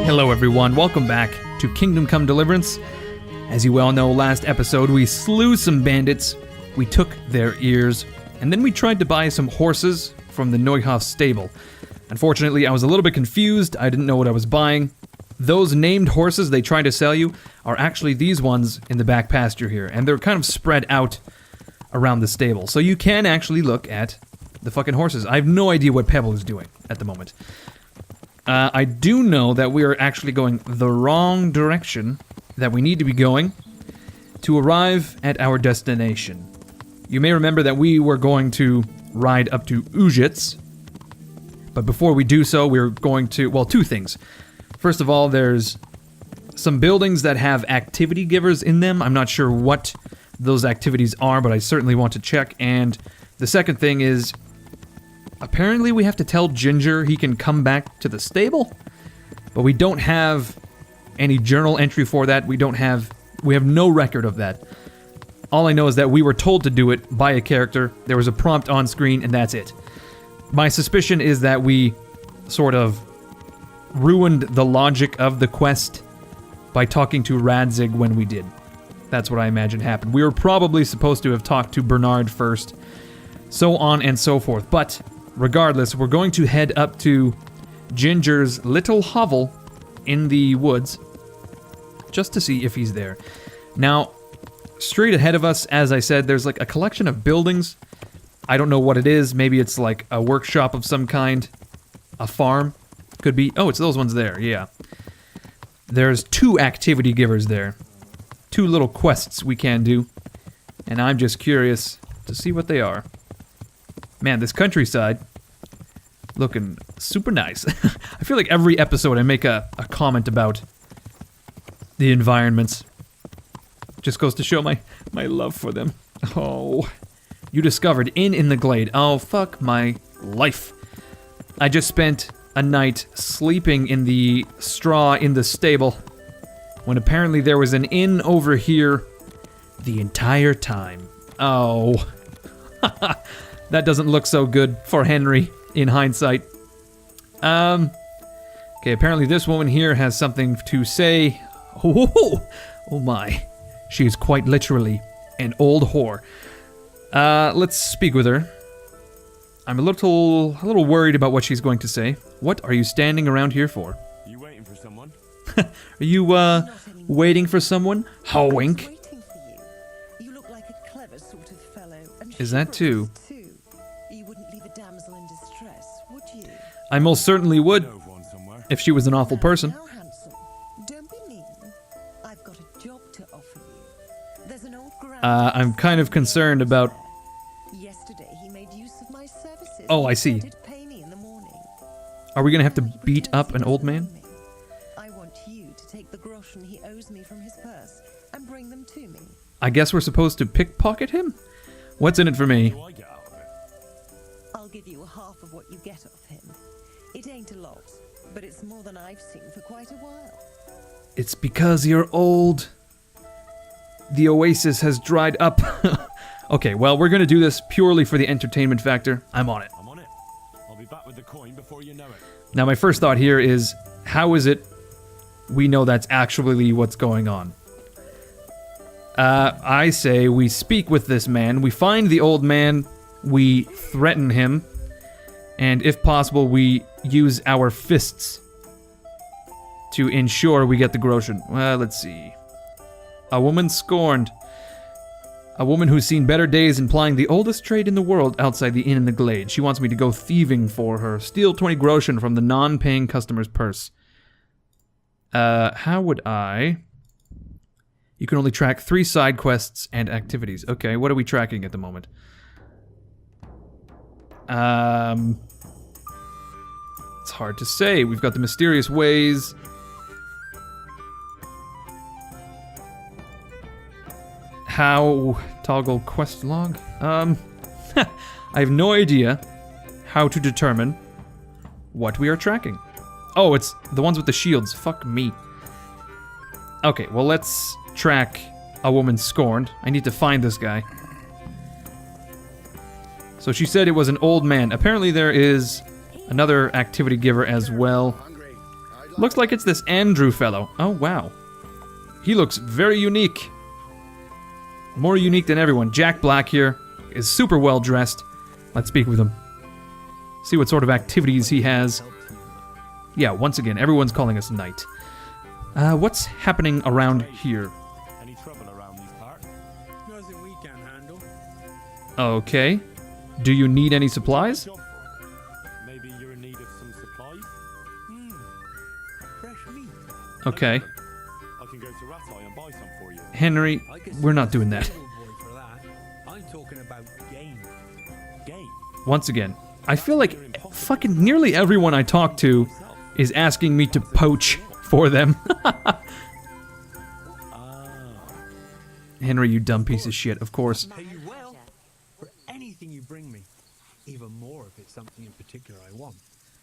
Hello everyone, welcome back to Kingdom Come Deliverance. As you well know, last episode we slew some bandits, we took their ears, and then we tried to buy some horses from the Neuhoff stable. Unfortunately, I was a little bit confused, I didn't know what I was buying. Those named horses they tried to sell you are actually these ones in the back pasture here, and they're kind of spread out around the stable. So you can actually look at the fucking horses. I have no idea what Pebble is doing at the moment. I do know that we are actually going the wrong direction that we need to be going to arrive at our destination. You may remember that we were going to ride up to Ujits, but before we do so, we're going to, well, two things. First of all, there's some buildings that have activity givers in them. I'm not sure what those activities are, but I certainly want to check. And the second thing is, apparently we have to tell Ginger he can come back to the stable, but we don't have any journal entry for that. We have no record of that. All I know is that we were told to do it by a character, there was a prompt on screen, and that's it. My suspicion is that we sort of ruined the logic of the quest by talking to Radzig when we did. That's what I imagine happened. We were probably supposed to have talked to Bernard first, so on and so forth, but regardless, we're going to head up to Ginger's little hovel in the woods just to see if he's there. Now, straight ahead of us, as I said, there's like a collection of buildings. I don't know what it is. Maybe it's like a workshop of some kind. A farm. Could be. Oh, it's those ones there. Yeah. There's two activity givers there. Two little quests we can do. And I'm just curious to see what they are. Man, this countryside, looking super nice. I feel like every episode I make a comment about the environments. Just goes to show my love for them. Oh. You discovered Inn in the Glade. Oh, fuck my life. I just spent a night sleeping in the straw in the stable, when apparently there was an inn over here the entire time. Oh. That doesn't look so good for Henry, in hindsight. Okay, apparently this woman here has something to say. Oh my. She is quite literally an old whore. Let's speak with her. I'm a little worried about what she's going to say. What are you standing around here for? You waiting for someone? Are you, waiting for someone? Wink. You look like a clever sort of fellow. Is that too? You wouldn't leave a damsel in distress, would you? I most certainly would, if she was an awful person. Now, handsome, don't be mean. I've got a job to offer you. There's an old I'm kind of concerned about... Yesterday he made use of my services. Oh, I see. Pay me in the morning. Are we gonna have to beat up an old man? I want you to take the groschen he owes me from his purse and bring them to me. I guess we're supposed to pickpocket him? What's in it for me? I'll give you half of what you get off him. It ain't a lot, but it's more than I've seen for quite a while. It's because you're old. The oasis has dried up. Okay, well, we're gonna do this purely for the entertainment factor. I'm on it. I'm on it. I'll be back with the coin before you know it. Now, my first thought here is, how is it we know that's actually what's going on? I say we speak with this man, we find the old man, we threaten him, and if possible, we use our fists to ensure we get the groschen. Well, let's see. A woman scorned. A woman who's seen better days in plying the oldest trade in the world outside the inn in the glade. She wants me to go thieving for her. Steal 20 groschen from the non-paying customer's purse. How would I... You can only track 3 side quests and activities. Okay, what are we tracking at the moment? It's hard to say. We've got the mysterious ways... How... Toggle quest log? I have no idea how to determine what we are tracking. Oh, it's the ones with the shields. Fuck me. Okay, well, let's track a woman scorned. I need to find this guy. So she said it was an old man. Apparently there is another activity giver as well. Looks like it's this Andrew fellow. Oh, wow. He looks very unique. More unique than everyone. Jack Black here is super well dressed. Let's speak with him. See what sort of activities he has. Yeah, once again, everyone's calling us knight. What's happening around here? Any trouble around these parts? Nothing we can handle. Okay. Do you need any supplies? Job for it. Maybe you're in need of some supplies? Fresh meat. Okay. I can go to Ratai and buy some for you. Henry, I could we're not doing that. sell a little boy for that. I'm talking about game. Game. Once again, I feel like fucking nearly everyone I talk to is asking me to poach for them. Henry, you dumb piece of shit, of course. Pay you well for anything you bring me. Even more if it's something in particular I want.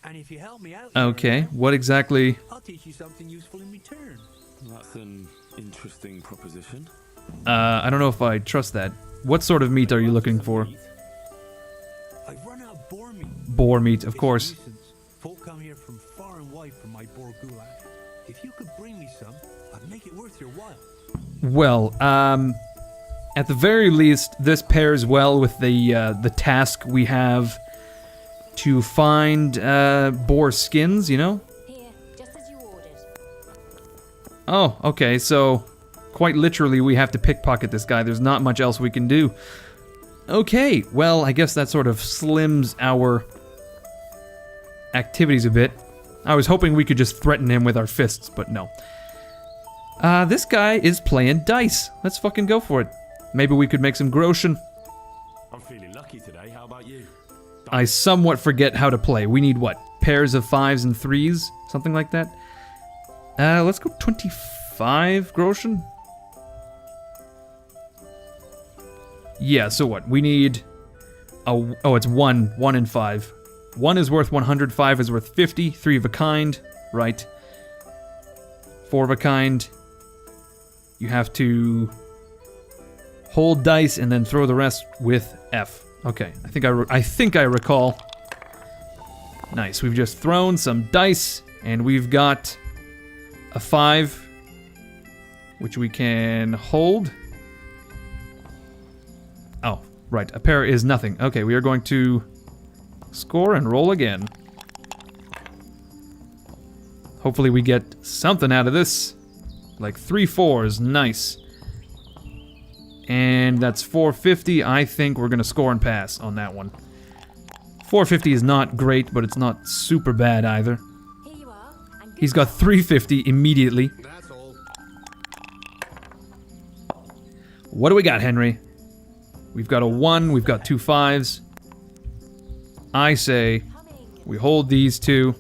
And if you help me out, here Okay, and there, what exactly? I'll teach you something useful in return. That's an interesting proposition. I don't know if I trust that. What sort of meat are you looking for? I've run out of boar meat. Boar meat, of It's a course. nuisance. Folk come here from far and wide for my boar gulag. If you could bring me some, I'd make it worth your while. Well, at the very least, this pairs well with the task we have to find boar skins, you know? Here, just as you ordered. Oh, okay, so quite literally we have to pickpocket this guy. There's not much else we can do. Okay, well, I guess that sort of slims our activities a bit. I was hoping we could just threaten him with our fists, but no. This guy is playing dice. Let's fucking go for it. Maybe we could make some groschen. I'm feeling lucky today. How about you? I somewhat forget how to play. We need what? Pairs of 5s and 3s? Something like that? Let's go 25 groschen? Yeah, so what? We need... Oh, it's 1 and 5. 1 is worth 100, 5 is worth 50, 3 of a kind, right. 4 of a kind. You have to hold dice and then throw the rest with F. Okay, I think I recall. Nice, we've just thrown some dice, and we've got a 5, which we can hold. Oh, right, a pair is nothing. Okay, we are going to score and roll again. Hopefully we get something out of this. Like 3 4s, nice. And that's 450. I think we're gonna score and pass on that one. 450 is not great, but it's not super bad either. Here you are. And He's got 350 immediately. That's all. What do we got, Henry? We've got a 1, we've got 2 5s. I say we hold these 2.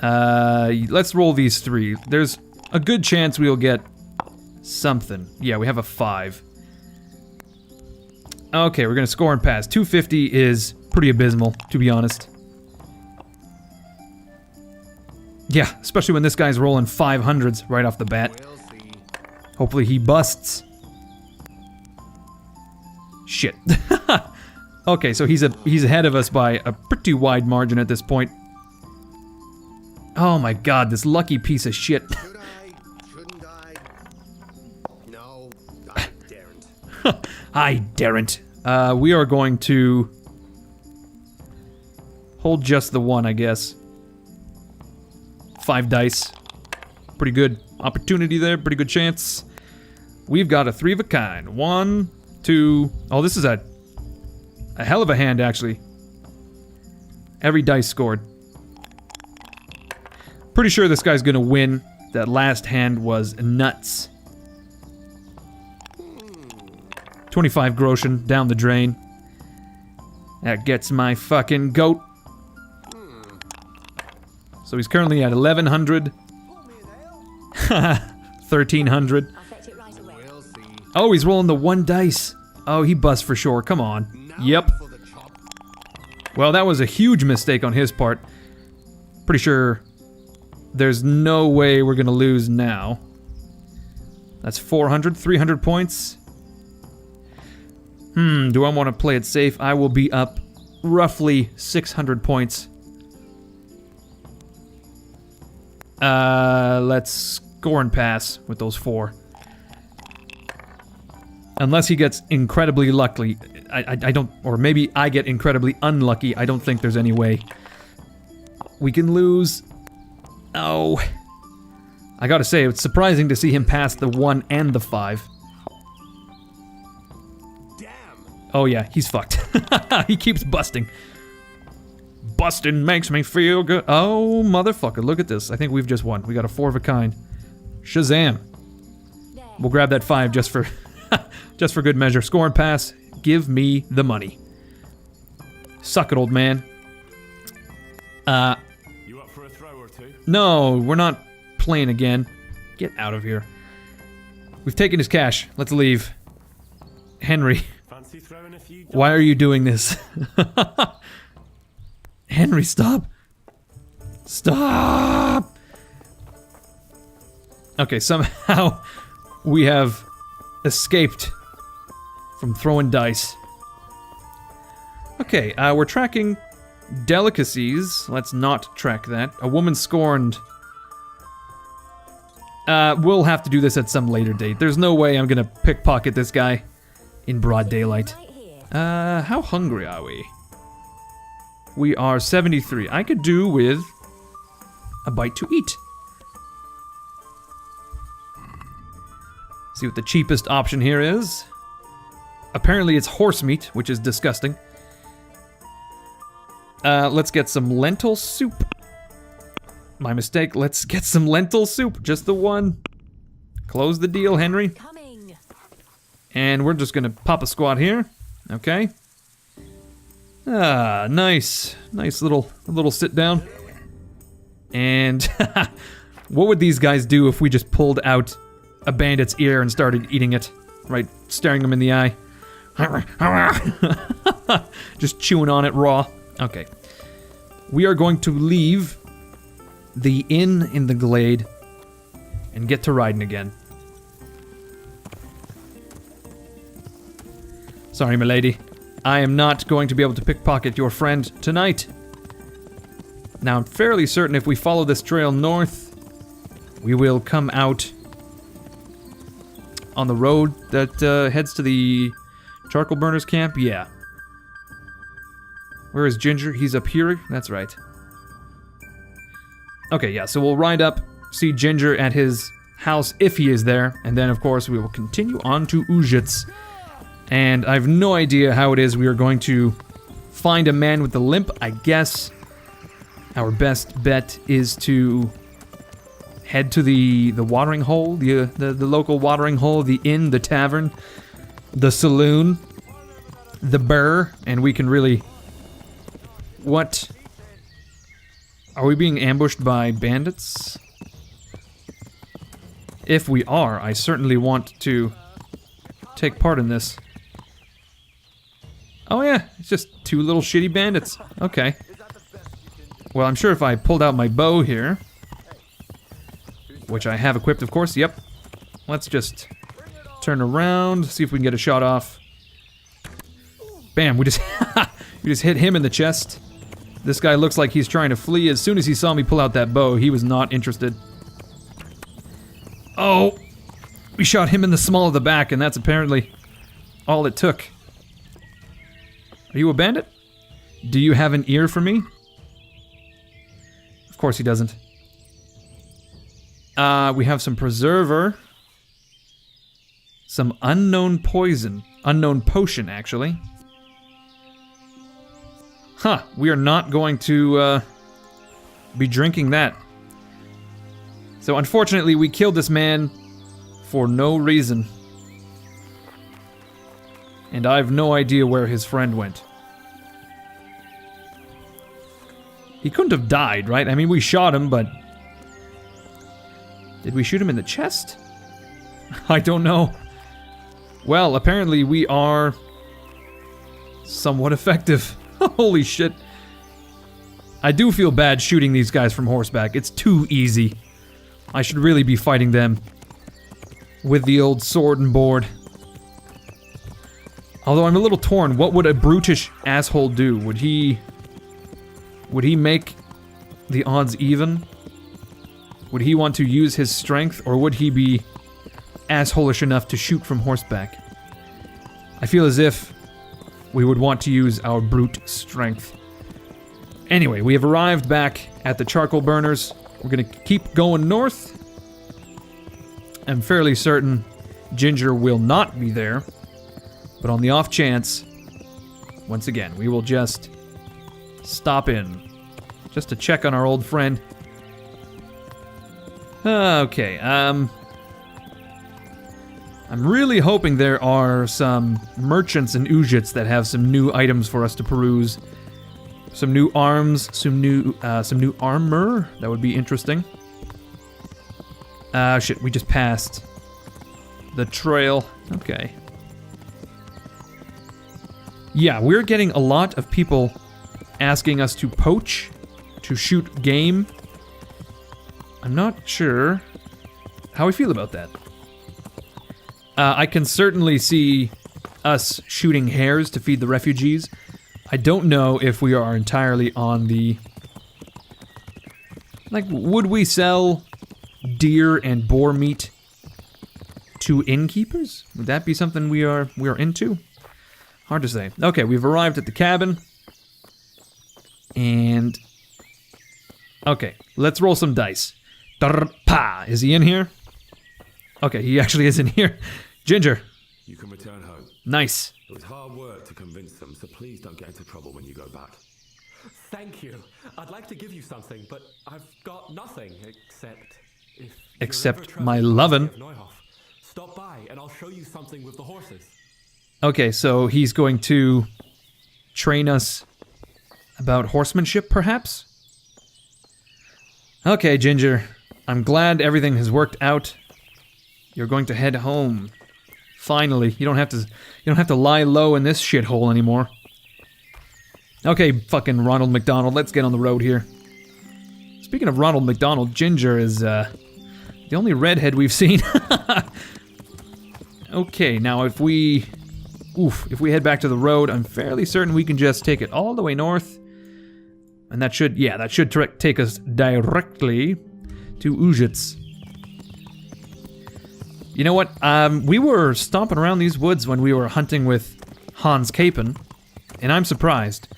Let's roll these 3. There's a good chance we'll get something. Yeah, we have a 5. Okay, we're gonna score and pass. 250 is pretty abysmal, to be honest. Yeah, especially when this guy's rolling 500s right off the bat. We'll see. Hopefully he busts. Shit. Okay, so he's ahead of us by a pretty wide margin at this point. Oh my god, this lucky piece of shit. Should I? Shouldn't I? No, I daren't. I daren't. We are going to hold just the 1, I guess. 5 dice. Pretty good opportunity there, pretty good chance. We've got a 3 of a kind. 1, 2... Oh, this is a hell of a hand, actually. Every dice scored. Pretty sure this guy's gonna win. That last hand was nuts. 25 groschen down the drain. That gets my fucking goat. So he's currently at 1100. 1300. I'll fetch it right away. We'll see. Oh, he's rolling the 1 dice. Oh, he busts for sure. Come on. Now Yep. for the chop. Well, that was a huge mistake on his part. Pretty sure there's no way we're gonna lose now. That's 400, 300 points. Do I want to play it safe? I will be up roughly 600 points. Let's score and pass with those 4. Unless he gets incredibly lucky. I don't... Or maybe I get incredibly unlucky. I don't think there's any way. We can lose... Oh... I gotta say, it's surprising to see him pass the 1 and the 5. Damn! Oh yeah, he's fucked. He keeps busting. Busting makes me feel good. Oh, motherfucker, look at this. I think we've just won. We got a 4 of a kind. Shazam. We'll grab that 5 just for just for good measure. Score and pass. Give me the money. Suck it, old man. You up for a throw or two? No, we're not playing again. Get out of here. We've taken his cash. Let's leave. Henry, Fancy throwing a few? why are you doing this? Henry, stop. Stop! Okay, somehow we have escaped from throwing dice. Okay, we're tracking delicacies. Let's not track that. A woman scorned. We'll have to do this at some later date. There's no way I'm gonna pickpocket this guy in broad daylight. Right here. How hungry are we? We are 73. I could do with a bite to eat. See what the cheapest option here is. Apparently it's horse meat, which is disgusting. Let's get some lentil soup. My mistake. Let's get some lentil soup. Just the one. Close the deal, Henry. Coming. And we're just gonna pop a squat here. Okay. Ah, nice. Nice little sit down. And what would these guys do if we just pulled out a bandit's ear and started eating it? Right, staring them in the eye. Just chewing on it raw. Okay. We are going to leave the inn in the glade and get to riding again. Sorry, milady. I am not going to be able to pickpocket your friend tonight. Now, I'm fairly certain if we follow this trail north, we will come out on the road that heads to the charcoal burners camp. Yeah. Where is Ginger? He's up here. That's right. Okay, yeah, so we'll ride up, see Ginger at his house if he is there, and then, of course, we will continue on to Ujits. And I have no idea how it is we are going to find a man with a limp. I guess our best bet is to head to the watering hole, the local watering hole, the inn, the tavern, the saloon, the burr, and we can really... What? Are we being ambushed by bandits? If we are, I certainly want to take part in this. Oh yeah, it's just 2 little shitty bandits. Okay. Well, I'm sure if I pulled out my bow here, which I have equipped, of course, yep. Let's just turn around, see if we can get a shot off. Bam, we just hit him in the chest. This guy looks like he's trying to flee. As soon as he saw me pull out that bow, he was not interested. Oh, we shot him in the small of the back, and that's apparently all it took. Are you a bandit? Do you have an ear for me? Of course he doesn't. We have some preserver. Some unknown poison. Unknown potion, actually. Huh, we are not going to be drinking that. So unfortunately, we killed this man for no reason. And I have no idea where his friend went. He couldn't have died, right? I mean, we shot him, but... Did we shoot him in the chest? I don't know. Well, apparently we are... somewhat effective. Holy shit. I do feel bad shooting these guys from horseback. It's too easy. I should really be fighting them with the old sword and board. Although I'm a little torn. What would a brutish asshole do? Would he make the odds even? Would he want to use his strength, or would he be assholish enough to shoot from horseback? I feel as if we would want to use our brute strength. Anyway, we have arrived back at the charcoal burners. We're gonna keep going north. I'm fairly certain Ginger will not be there, but on the off chance, once again, we will just stop in, just to check on our old friend. Okay, I'm really hoping there are some merchants in Ujits that have some new items for us to peruse. Some new arms, some new armor. That would be interesting. Shit, we just passed the trail. Okay. Yeah, we're getting a lot of people asking us to poach, to shoot game. I'm not sure how I feel about that. I can certainly see us shooting hares to feed the refugees. I don't know if we are entirely on the... Like, would we sell deer and boar meat to innkeepers? Would that be something we are into? Hard to say. Okay, we've arrived at the cabin. And... Okay, let's roll some dice. Pa! Is he in here? Okay, he actually is in here. Ginger. You can return home. Nice. It was hard work to convince them, so please don't get into trouble when you go back. Thank you. I'd like to give you something, but I've got nothing except if Except my lovin'. Stop by and I'll show you something with the horses. Okay, so he's going to train us about horsemanship, perhaps? Okay, Ginger. I'm glad everything has worked out. You're going to head home. Finally, you don't have to lie low in this shithole anymore. Okay, fucking Ronald McDonald, let's get on the road here. Speaking of Ronald McDonald, Ginger is the only redhead we've seen. Okay, now if we head back to the road, I'm fairly certain we can just take it all the way north. And that should take us directly to Ujits. You know what? We were stomping around these woods when we were hunting with Hans Capen, and I'm surprised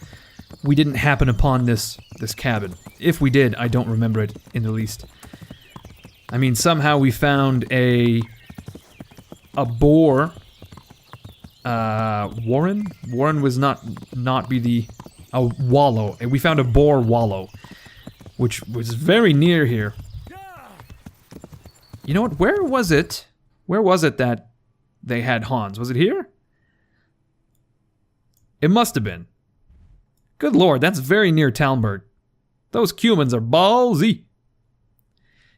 we didn't happen upon this cabin. If we did, I don't remember it in the least. I mean, somehow we found a boar. Warren? Warren was not be a wallow. We found a boar wallow, which was very near here. You know what? Where was it? Where was it that they had Hans? Was it here? It must have been. Good lord, that's very near Talmberg. Those Cumans are ballsy.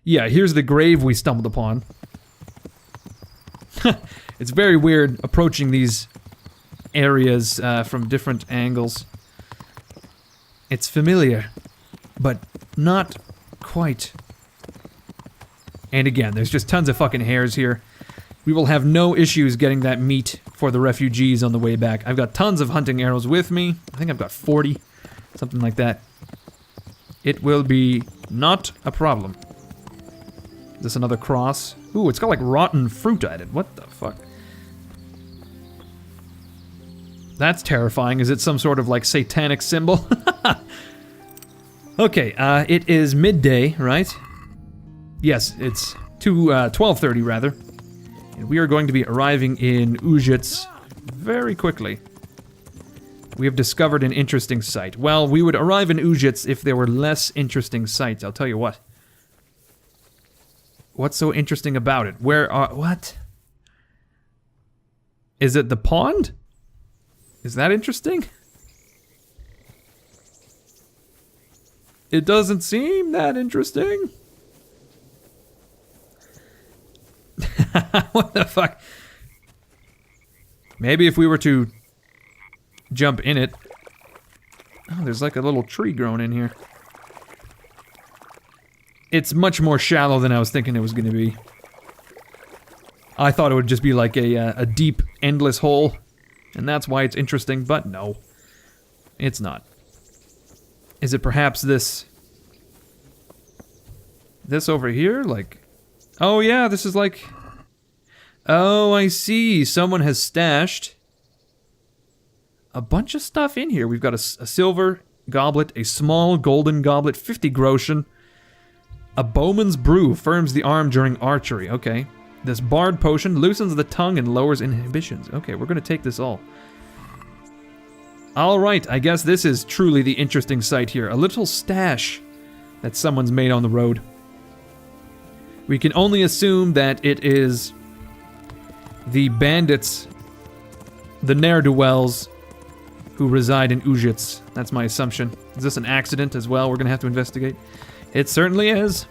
Yeah, here's the grave we stumbled upon. It's very weird approaching these areas from different angles. It's familiar, but not quite. And again, there's just tons of fucking hares here. We will have no issues getting that meat for the refugees on the way back. I've got tons of hunting arrows with me. I think I've got 40, something like that. It will be not a problem. Is this another cross? Ooh, it's got like rotten fruit at it. What the fuck? That's terrifying. Is it some sort of like satanic symbol? Okay, it is midday, right? Yes, it's 12:30 rather. And we are going to be arriving in Ujits very quickly. We have discovered an interesting site. Well, we would arrive in Ujits if there were less interesting sites, I'll tell you what. What's so interesting about it? What? Is it the pond? Is that interesting? It doesn't seem that interesting. What the fuck? Maybe if we were to jump in it. Oh, there's like a little tree growing in here. It's much more shallow than I was thinking it was going to be. I thought it would just be like a deep, endless hole, and that's why it's interesting, but no. It's not. Is it perhaps this this over here? Like, oh yeah, this is like... Oh, I see. Someone has stashed a bunch of stuff in here. We've got a silver goblet, a small golden goblet, 50 groschen. A bowman's brew firms the arm during archery. Okay. This bard potion loosens the tongue and lowers inhibitions. Okay, we're gonna take this all. Alright, I guess this is truly the interesting sight here. A little stash that someone's made on the road. We can only assume that it is the bandits, the ne'er-do-wells, who reside in Ujits. That's my assumption. Is this an accident as well? We're gonna have to investigate. It certainly is.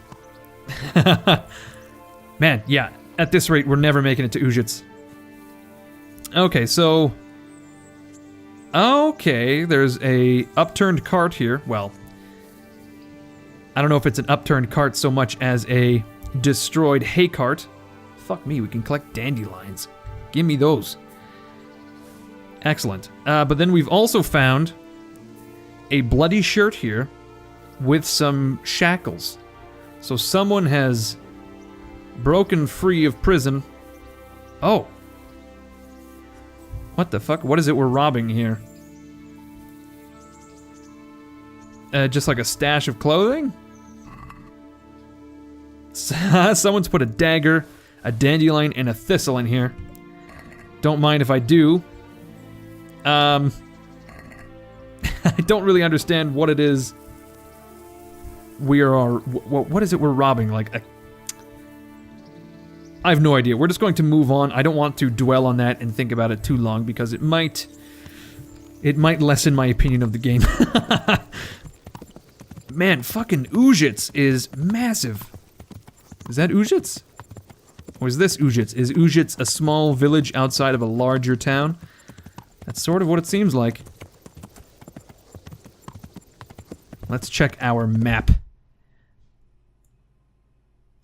Man, yeah, at this rate, we're never making it to Ujits. Okay, so... Okay, there's a upturned cart here. Well, I don't know if it's an upturned cart so much as a destroyed hay cart. Fuck me, we can collect dandelions. Give me those. Excellent. But then we've also found a bloody shirt here with some shackles. So someone has broken free of prison. Oh. What the fuck? What is it we're robbing here? Just like a stash of clothing? Someone's put a dagger, a dandelion, and a thistle in here. Don't mind if I do. I don't really understand what it is we are... What is it we're robbing? Like a... I have no idea. We're just going to move on. I don't want to dwell on that and think about it too long because it might lessen my opinion of the game. Man, fucking Ujits is massive. Is that Ujits? Or is this Ujits? Is Ujits a small village outside of a larger town? That's sort of what it seems like. Let's check our map.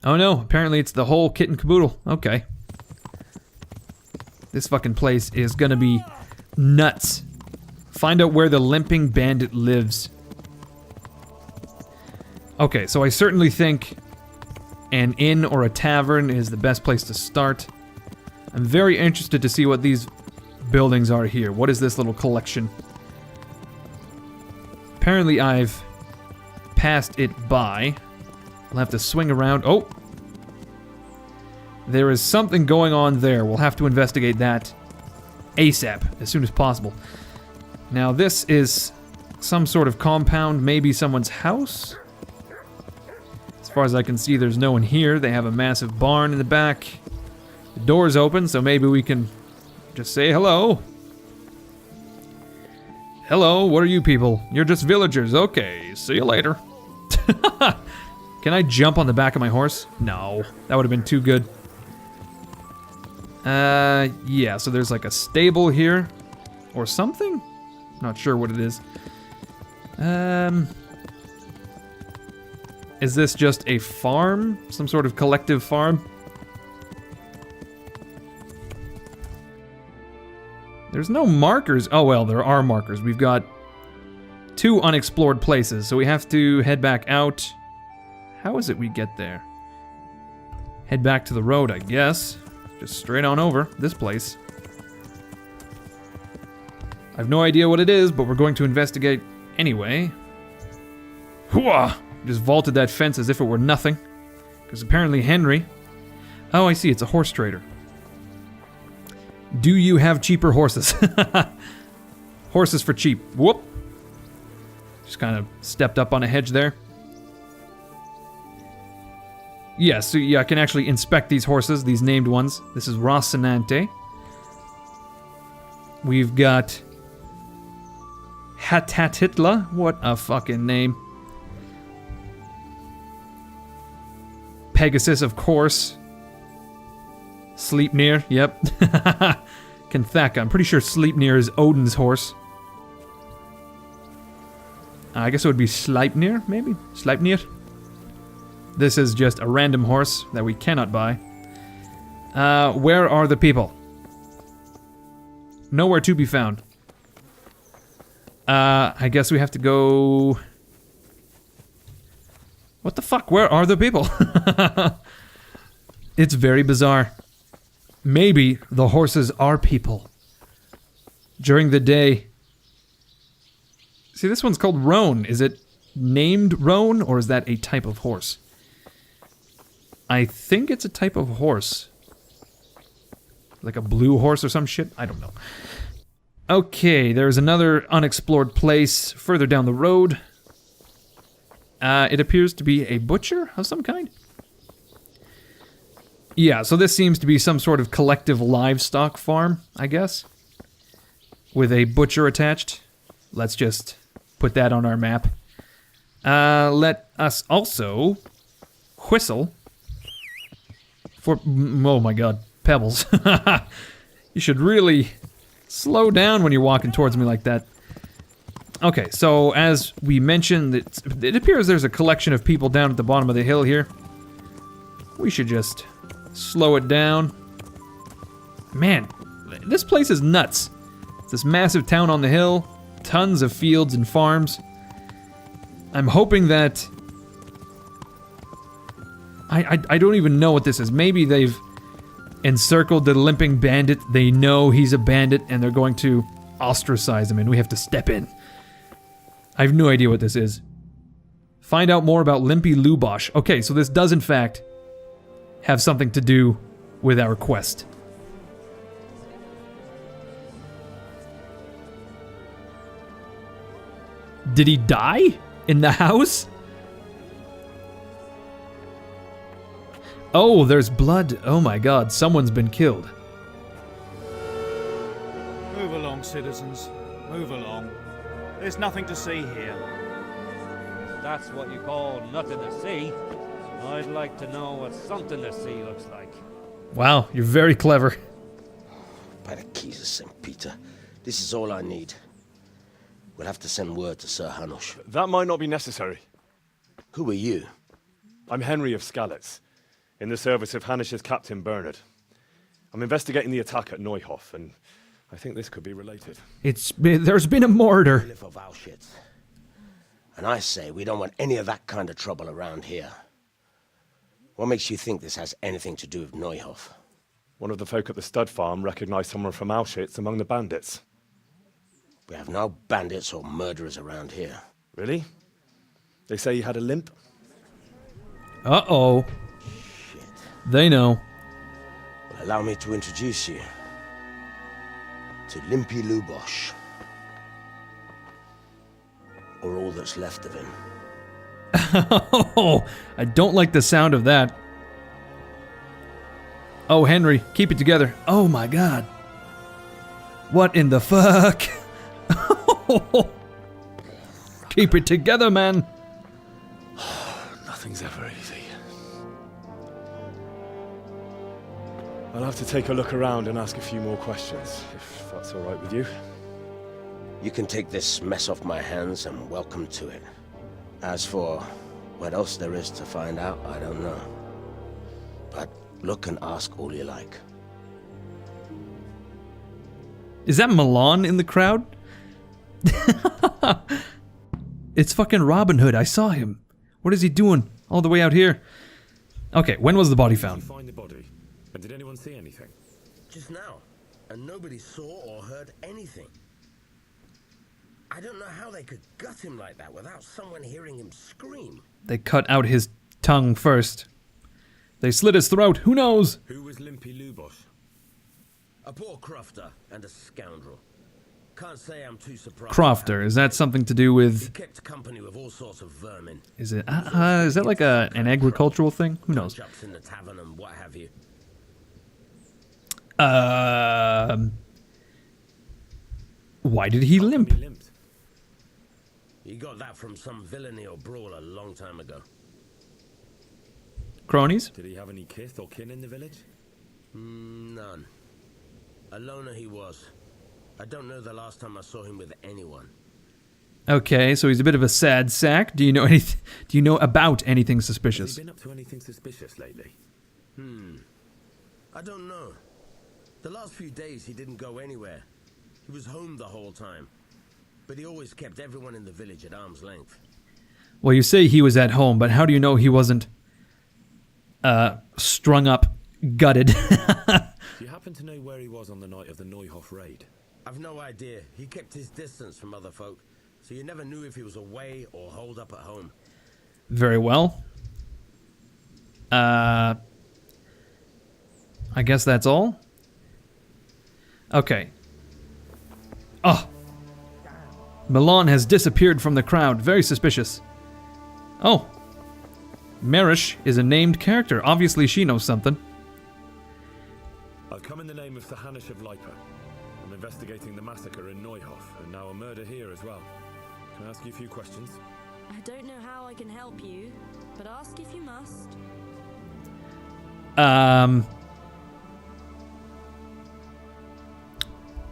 Oh no, apparently it's the whole kit and caboodle. Okay. This fucking place is gonna be nuts. Find out where the limping bandit lives. Okay, so I certainly think an inn or a tavern is the best place to start. I'm very interested to see what these buildings are here. What is this little collection? Apparently I've passed it by. We'll have to swing around. Oh! There is something going on there. We'll have to investigate that ASAP, as soon as possible. Now this is some sort of compound, maybe someone's house? As far as I can see, there's no one here. They have a massive barn in the back. The door's open, so maybe we can just say hello. Hello, what are you people? You're just villagers. Okay, see you later. Can I jump on the back of my horse? No, that would have been too good. Yeah, so there's like a stable here. Or something? Not sure what it is. Is this just a farm? Some sort of collective farm? There's no markers. Oh well, there are markers. We've got 2 unexplored places, so we have to head back out. How is it we get there? Head back to the road, I guess. Just straight on over this place. I have no idea what it is, but we're going to investigate anyway. Hooah! Just vaulted that fence as if it were nothing. Because apparently Henry... Oh, I see, it's a horse trader. Do you have cheaper horses? Horses for cheap. Whoop! Just kind of stepped up on a hedge there. Yeah, so yeah, I can actually inspect these horses, these named ones. This is Rocinante. We've got... Hatatitla? What a fucking name. Pegasus, of course. Sleipnir, yep. Kenthaka, I'm pretty sure Sleipnir is Odin's horse. I guess it would be Sleipnir, maybe? Sleipnir? This is just a random horse that we cannot buy. Where are the people? Nowhere to be found. I guess we have to go... What the fuck? Where are the people? It's very bizarre. Maybe the horses are people. During the day. See, this one's called roan. Is it named roan, or is that a type of horse? I think it's a type of horse. Like a blue horse or some shit? I don't know. Okay, there's another unexplored place further down the road. It appears to be a butcher of some kind. Yeah, so this seems to be some sort of collective livestock farm, I guess. With a butcher attached. Let's just put that on our map. Let us also whistle for... Oh my god, pebbles. You should really slow down when you're walking towards me like that. Okay, so as we mentioned, it appears there's a collection of people down at the bottom of the hill here. We should just slow it down. Man, this place is nuts. It's this massive town on the hill, tons of fields and farms. I'm hoping that... I don't even know what this is. Maybe they've encircled the limping bandit. They know he's a bandit and they're going to ostracize him and we have to step in. I have no idea what this is. Find out more about Limpy Lubosh. Okay, so this does in fact have something to do with our quest. Did he die? In the house? Oh, there's blood. Oh my god, someone's been killed. Move along, citizens. Move along. There's nothing to see here. That's what you call nothing to see. I'd like to know what something to see looks like. Wow, you're very clever. By the keys of St. Peter, this is all I need. We'll have to send word to Sir Hanush. That might not be necessary. Who are you? I'm Henry of Skalitz, in the service of Hanush's Captain Bernard. I'm investigating the attack at Neuhof, and I think this could be related. There's been a murder. We live of Auschwitz. And I say we don't want any of that kind of trouble around here. What makes you think this has anything to do with Neuhof? One of the folk at the stud farm recognized someone from Auschwitz among the bandits. We have no bandits or murderers around here. Really? They say he had a limp? Uh-oh. Shit. They know. Well, allow me to introduce you to Limpy Lubosh. Or all that's left of him. Oh, I don't like the sound of that. Oh, Henry, keep it together. Oh my god. What in the fuck? Keep it together, man. Nothing's ever easy. I'll have to take a look around and ask a few more questions, if that's all right with you. You can take this mess off my hands and welcome to it. As for what else there is to find out, I don't know. But look and ask all you like. Is that Milan in the crowd? It's fucking Robin Hood. I saw him. What is he doing all the way out here? Okay, when was the body found? Did you find the body? And did anyone see anything? Just now. And nobody saw or heard anything. I don't know how they could gut him like that without someone hearing him scream. They cut out his tongue first. They slit his throat. Who knows? Who was Limpy Lubosh? A poor crofter and a scoundrel. Can't say I'm too surprised. Crofter, is that something to do He with... kept company with all sorts of vermin. Is it... is that like an agricultural thing? Who knows? Punch-ups in the tavern and what have you. Why did he limp? He limped. He got that from some villainy or brawl a long time ago. Cronies? Did he have any kith or kin in the village? None. A loner he was. I don't know the last time I saw him with anyone. Okay, so he's a bit of a sad sack. Do you know anything? Do you know about anything suspicious? Has he been up to anything suspicious lately? I don't know. The last few days he didn't go anywhere. He was home the whole time. But he always kept everyone in the village at arm's length. Well, you say he was at home, but how do you know he wasn't strung up, gutted? Do you happen to know where he was on the night of the Neuhof raid? I've no idea. He kept his distance from other folk, so you never knew if he was away or holed up at home. Very well. I guess that's all. Okay. Oh. Milan has disappeared from the crowd. Very suspicious. Oh. Marish is a named character. Obviously she knows something. I've come in the name of Sahanish of Lipa. I'm investigating the massacre in Neuhof, and now a murder here as well. Can I ask you a few questions? I don't know how I can help you, but ask if you must.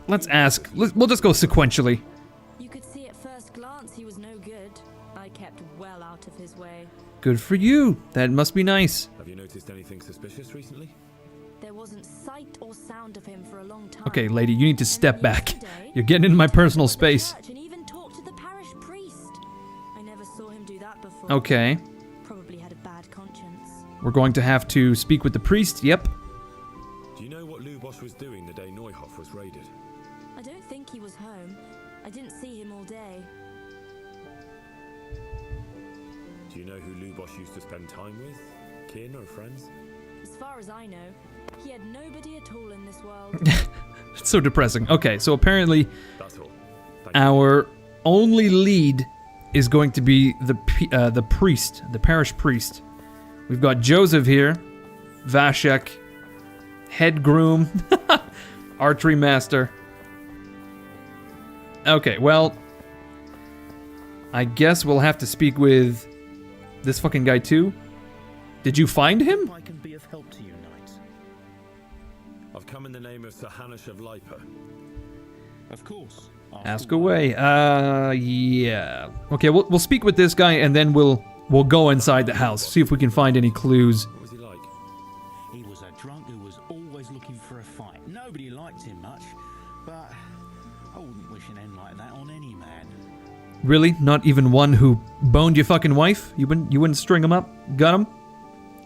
Let's ask. We'll just go sequentially. You could see at first glance he was no good. I kept well out of his way. Good for you. That must be nice. Have you noticed anything suspicious recently? There wasn't sight or sound of him for a long time. Okay, lady, you need to step back. You're getting into my personal space. And even talked to the parish priest. I never saw him do that before. Okay. Probably had a bad conscience. We're going to have to speak with the priest. Yep. Do you know what Lubosh was doing the day Neuhof was raided? I don't think he was home. I didn't see him all day. Do you know who Lubosh used to spend time with? Kin or friends? As far as I know, he had nobody at all in this world. It's so depressing. Okay, so apparently That's all. our only lead is going to be the priest, the parish priest. We've got Joseph here, Vashek, head groom, archery master. Okay, well, I guess we'll have to speak with this fucking guy too. Did you find him? I can be of help to you, knight. I've come in the name of Sahanish of Lipa. Of course. Ask away. Yeah. Okay, we'll speak with this guy and then we'll go inside the house, see if we can find any clues. What was he like? He was a drunk who was always looking for a fight. Nobody liked him much, but I wouldn't wish an end like that on any man. Really? Not even one who boned your fucking wife? You wouldn't string him up? Got him?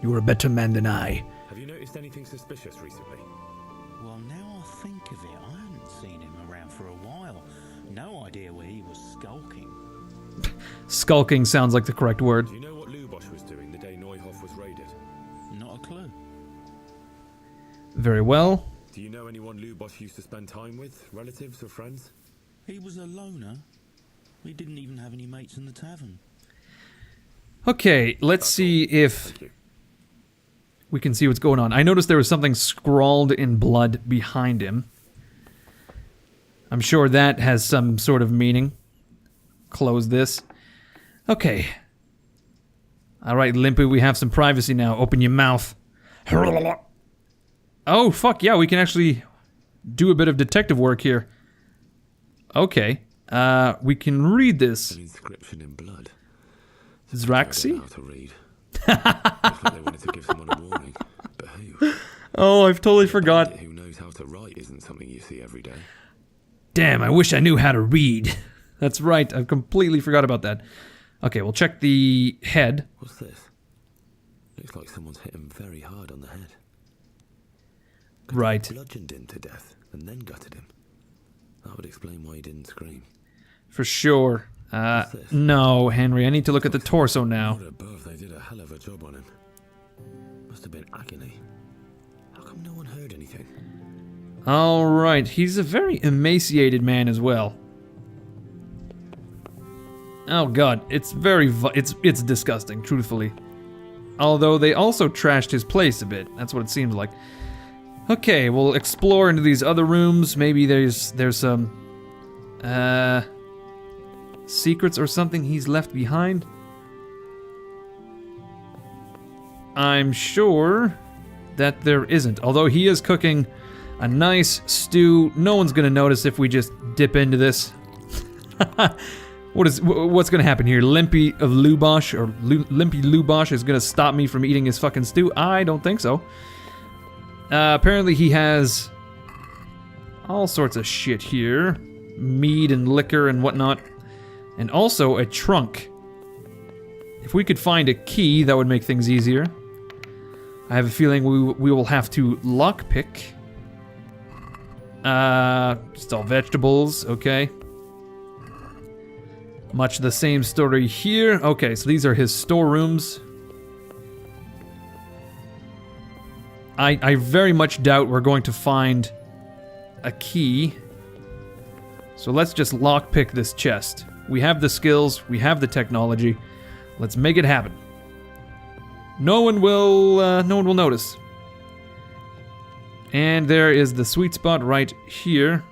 You were a better man than I. Have you noticed anything suspicious recently? Well, now I think of it, I haven't seen him around for a while. No idea where he was skulking. Skulking sounds like the correct word. Do you know what Lubosh was doing the day Neuhof was raided? Not a clue. Very well. Do you know anyone Lubosh used to spend time with? Relatives or friends? He was a loner. We didn't even have any mates in the tavern. Okay, let's see if we can see what's going on. I noticed there was something scrawled in blood behind him. I'm sure that has some sort of meaning. Close this. Okay. Alright, Limpy, we have some privacy now. Open your mouth. Oh, fuck yeah, we can actually do a bit of detective work here. Okay. We can read this. An inscription in blood. Zraxi? I don't know how to read. Looks like they wanted to give someone a warning. But who? Oh, I've totally forgot. Who knows how to write isn't something you see every day. Damn, I wish I knew how to read. That's right, I completely forgot about that. Okay, we'll check the head. What's this? Looks like someone's hit him very hard on the head. Right. Bludgeoned him to death and then gutted him. That would explain why he didn't scream. For sure. No, Henry, I need to look at the torso now. Not above, they did a hell of a job on him. Must have been agony. How come no one heard anything? Alright, he's a very emaciated man as well. Oh god, it's very it's disgusting, truthfully. Although they also trashed his place a bit, that's what it seems like. Okay, we'll explore into these other rooms. Maybe there's some secrets or something he's left behind. I'm sure that there isn't. Although he is cooking a nice stew. No one's gonna notice if we just dip into this. What's gonna happen here? Limpy of Lubosh or Limpy Lubosh is gonna stop me from eating his fucking stew? I don't think so. Apparently he has all sorts of shit here. Mead and liquor and whatnot. And also a trunk. If we could find a key, that would make things easier. I have a feeling we will have to lockpick. Just all vegetables, okay. Much the same story here. Okay, so these are his storerooms. I very much doubt we're going to find a key. So let's just lockpick this chest. We have the skills, we have the technology. Let's make it happen. No one will notice. And there is the sweet spot right here.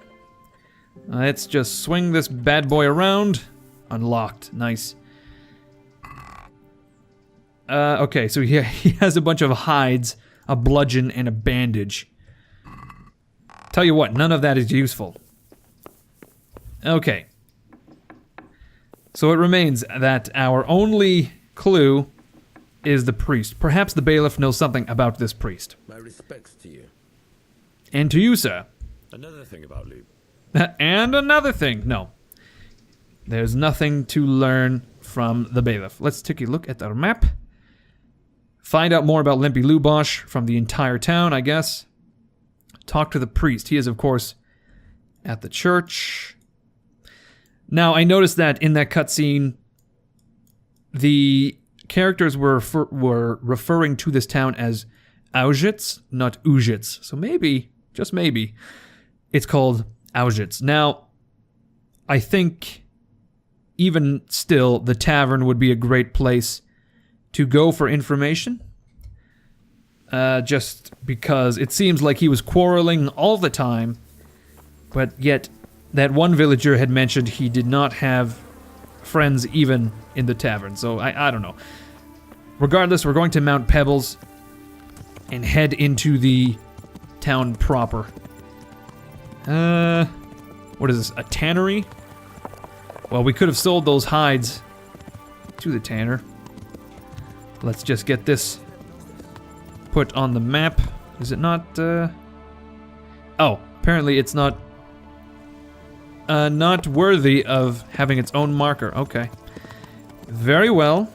Let's just swing this bad boy around. Unlocked. Nice. Okay, so he has a bunch of hides, a bludgeon, and a bandage. Tell you what, none of that is useful. Okay. So it remains that our only clue is the priest. Perhaps the bailiff knows something about this priest. My respects to you. And to you, sir. Another thing about Luke. And another thing. No. There's nothing to learn from the bailiff. Let's take a look at our map. Find out more about Limpy Lubosh from the entire town, I guess. Talk to the priest. He is, of course, at the church. Now, I noticed that in that cutscene, the characters were referring to this town as Auschwitz, not Ujitz. So maybe, just maybe, it's called Auschwitz. Now, I think even still, the tavern would be a great place to go for information. Just because it seems like he was quarreling all the time, but yet that one villager had mentioned he did not have friends even in the tavern, so I don't know. Regardless, we're going to Mount Pebbles and head into the town proper. What is this, a tannery? Well, we could have sold those hides to the tanner. Let's just get this put on the map. Is it not, Oh, apparently it's not worthy of having its own marker. Okay. Very well.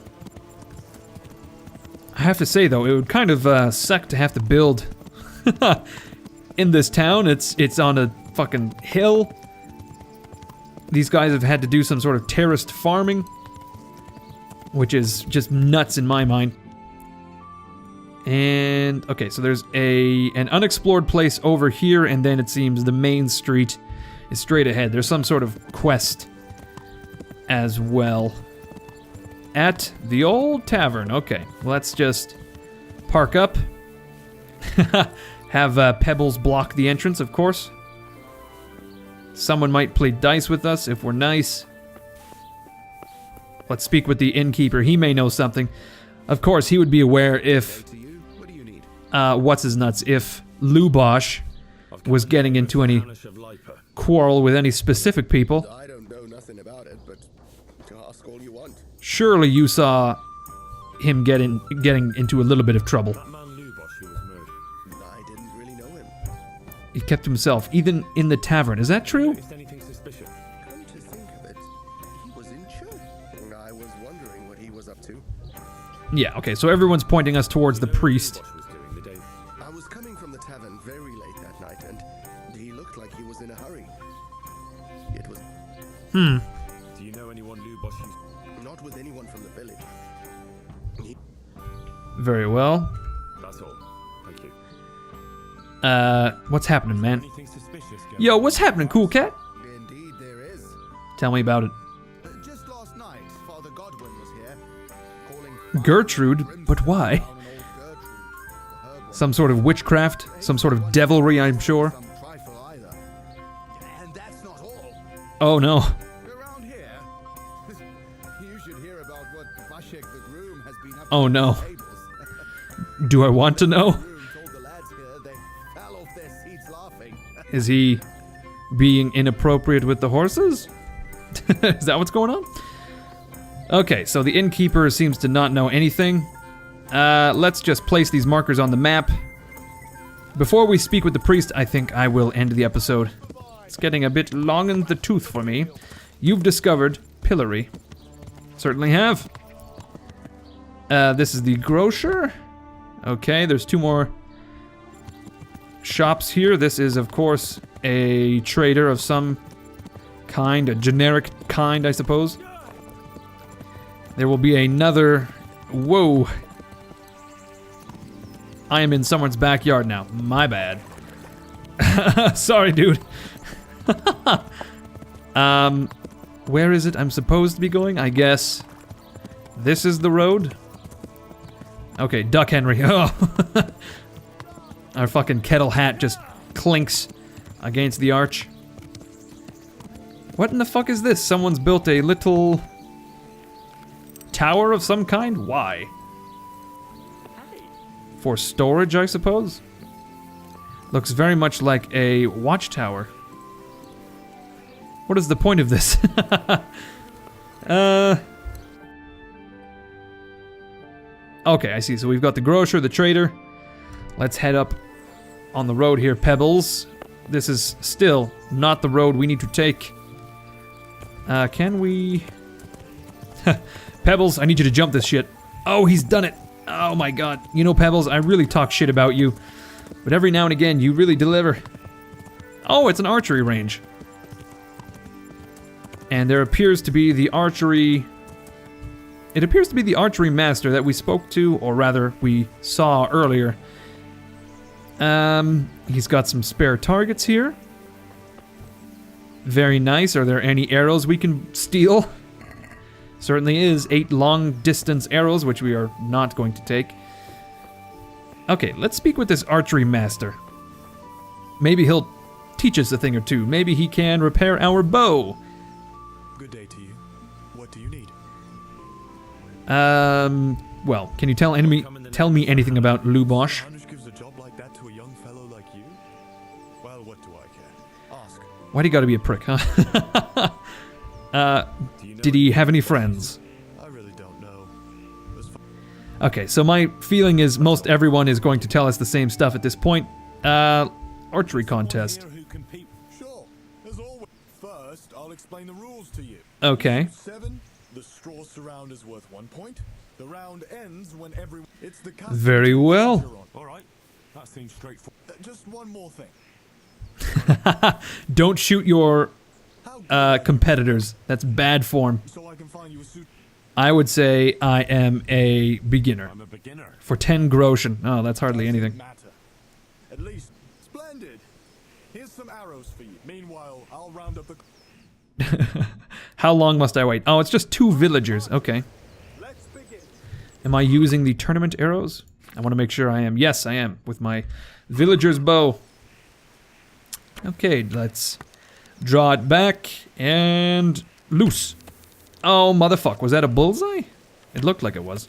I have to say, though, it would kind of suck to have to build in this town. It's on a fucking hill. These guys have had to do some sort of terraced farming, which is just nuts in my mind. And, okay, so there's an unexplored place over here, and then it seems the main street is straight ahead. There's some sort of quest as well. At the old tavern. Okay, let's just park up. Have Pebbles block the entrance, of course. Someone might play dice with us if we're nice. Let's speak with the innkeeper. He may know something. Of course, he would be aware if... what's his nuts? If Lubosh was getting into any quarrel with any specific people. I don't know nothing about it, but ask all you want. Surely you saw him getting into a little bit of trouble. That man Lubosh who was murdered. I didn't really know him. He kept himself, even in the tavern. Is that true? Noticed anything suspicious? Come to think of it, he was in church. I was wondering what he was up to. Yeah, okay, so everyone's pointing us towards the priest. I was coming from the tavern very late that night, and he looked like he was in a hurry. It was... Do you know anyone Lubosh used? Not with anyone from the village. Very well. That's all. Thank you. What's happening, man? Anything suspicious? Yo, what's happening, cool cat? Indeed there is. Tell me about it. Just last night, Father Godwin was here, calling... Gertrude? But why? Some sort of witchcraft? Some sort of devilry, I'm sure. And that's not all. Oh no. Around here, you should hear about what Vashek the groom has been up Oh to no. the tables. Do I want to know? The groom told the lads here they fell off their seats laughing. Is he being inappropriate with the horses? Is that what's going on? Okay, so the innkeeper seems to not know anything. Let's just place these markers on the map. Before we speak with the priest, I think I will end the episode. It's getting a bit long in the tooth for me. You've discovered Pillory. Certainly have. This is the grocer. Okay, there's 2 more shops here. This is, of course, a trader of some kind, a generic kind, I suppose. There will be another... Whoa. I am in someone's backyard now. My bad. Sorry, dude. Where is it I'm supposed to be going? I guess this is the road. Okay, Duck Henry. Oh. Our fucking kettle hat just clinks against the arch. What in the fuck is this? Someone's built a little tower of some kind? Why? For storage, I suppose? Looks very much like a watchtower. What is the point of this? Okay, I see. So we've got the grocer, the trader. Let's head up on the road here, Pebbles. This is still not the road we need to take. Can we... Pebbles, I need you to jump this shit. Oh, he's done it. Oh my god. You know, Pebbles, I really talk shit about you. But every now and again, you really deliver. Oh, it's an archery range. And there appears to be the archery... It appears to be the archery master that we spoke to, or rather, we saw earlier. He's got some spare targets here. Very nice. Are there any arrows we can steal? Certainly is. 8 long-distance arrows, which we are not going to take. Okay, let's speak with this archery master. Maybe he'll teach us a thing or two. Maybe he can repair our bow. Good day to you. What do you need? Well, can you tell me anything about Lubosh? Gives a job like that to a young fellow like you? Well, what do I care? Ask. Why'd he gotta be a prick, huh? Did he have any friends? I really don't know. Okay, so my feeling is most everyone is going to tell us the same stuff at this point. Archery contest. Sure. As always. First, I'll explain the rules to you. Okay. 7, the straw surround is worth 1 point. The round ends when everyone... It's the very well. All right. That seems straightforward. Just one more thing. Don't shoot your competitors. That's bad form. So I can find you a suit. I would say I am a beginner. I'm a beginner. For 10 groschen. Oh, that's hardly anything. At least. Splendid. Here's some arrows for you. Meanwhile, I'll round up the... How long must I wait? Oh, it's just 2 villagers. Okay. Let's begin. Am I using the tournament arrows? I want to make sure I am. Yes, I am. With my villager's bow. Okay, let's draw it back and loose. Oh, motherfuck. Was that a bullseye? It looked like it was.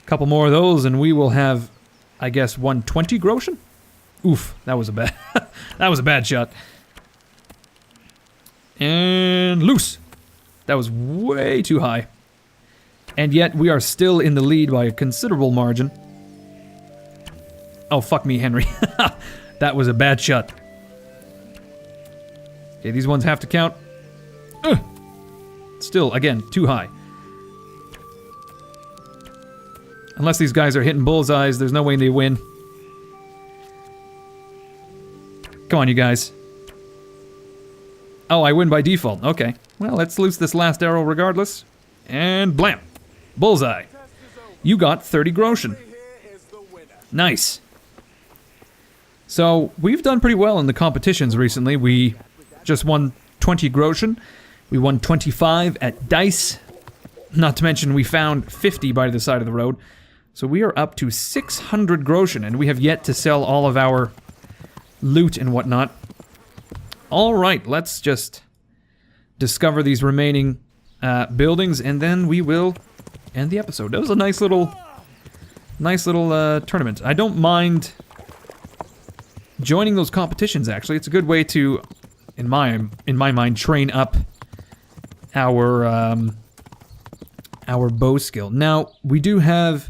A couple more of those and we will have, I guess, 120 groschen? Oof, that was a bad... that was a bad shot. And loose. That was way too high. And yet we are still in the lead by a considerable margin. Oh, fuck me, Henry. That was a bad shot. Okay, these ones have to count. Still, again, too high. Unless these guys are hitting bullseyes, there's no way they win. Come on, you guys. Oh, I win by default. Okay. Well, let's loose this last arrow regardless. And blam. Bullseye. You got 30 groschen. Nice. So, we've done pretty well in the competitions recently. We just won 20 groschen. We won 25 at dice. Not to mention we found 50 by the side of the road. So we are up to 600 groschen, and we have yet to sell all of our loot and whatnot. Alright, let's just discover these remaining buildings, and then we will end the episode. That was a nice little tournament. I don't mind joining those competitions, actually. It's a good way to, in my mind, train up our bow skill. Now, we do have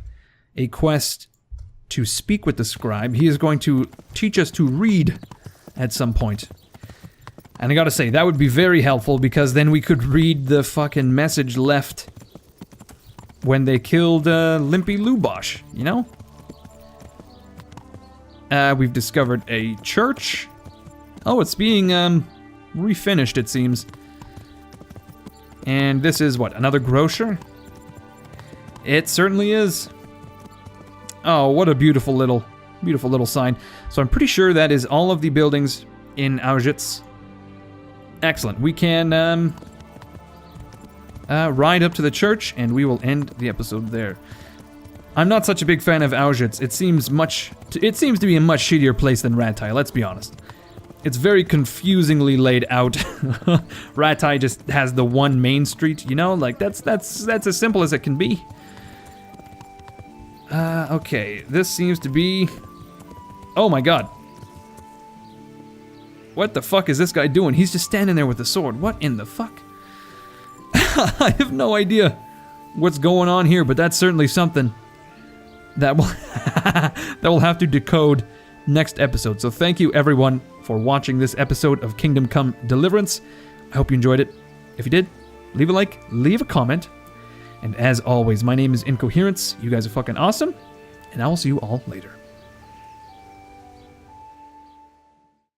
a quest to speak with the scribe. He is going to teach us to read at some point. And I gotta say, that would be very helpful, because then we could read the fucking message left when they killed Limpy Lubosh, you know? We've discovered a church. Oh, it's being refinished, it seems. And this is what, another grocer? It certainly is. Oh, what a beautiful little sign. So I'm pretty sure that is all of the buildings in Auschwitz. Excellent. We can ride up to the church, and we will end the episode there. I'm not such a big fan of Auschwitz. It seems to be a much shittier place than Rattay, let's be honest. It's very confusingly laid out. Rattay just has the one main street, you know? Like, that's as simple as it can be. Okay, this seems to be... Oh my god. What the fuck is this guy doing? He's just standing there with a sword. What in the fuck? I have no idea what's going on here, but that's certainly something that will that we'll have to decode next episode. So thank you everyone for watching this episode of Kingdom Come Deliverance. I hope you enjoyed it. If you did, leave a like, leave a comment. And as always, my name is Incoherence. You guys are fucking awesome, and I will see you all later.